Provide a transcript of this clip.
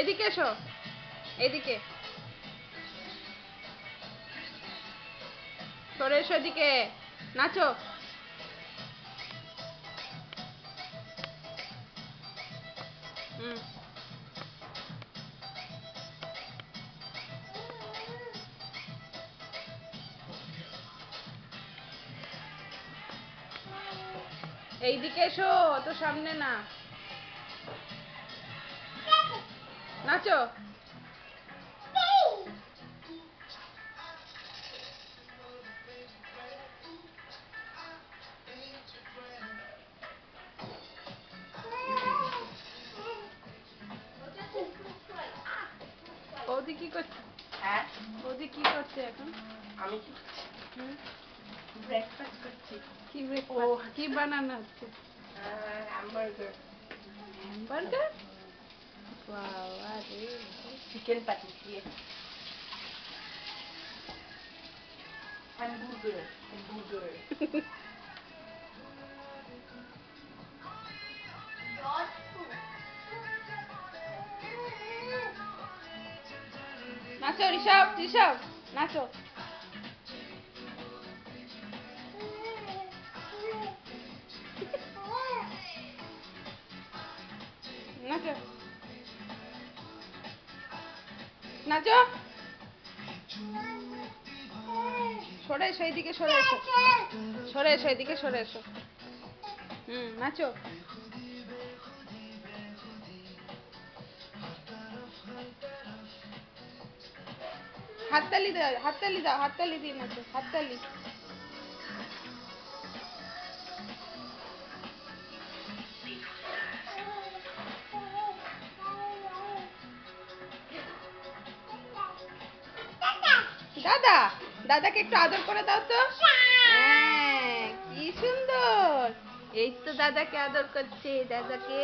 এদিকে এসো, এদিকে সরে এসো, এদিকে নাচো। হুম, এইদিকে এসো, অত সামনে না, নাচো। বৌদি কি করছে? হ্যাঁ, বৌদি কি করছে এখন? আমি ব্রেকফাস্ট করছি। কি ব্রেকফাস্ট, কি বানানো হচ্ছে? Hamburger, hamburger? বাবা রে, চিকেন প্যাটি দিয়ে হ্যামবার্গার, হ্যামবার্গার। নাচো ঋষভ, ঋষভ নাচো। নাচো, নাচো। সরে এসো, এইদিকে সরে এসো, সরে এসো, এদিকে সরে এসো। নাচো। হাততালি দাও, হাততালি দাও, হাততালি দিয়ে নাচো, হাততালি। দাদা, দাদাকে একটু আদর করে দাও তো। হ্যাঁ, কি সুন্দর। এই তো দাদাকে আদর করছে, দাদাকে।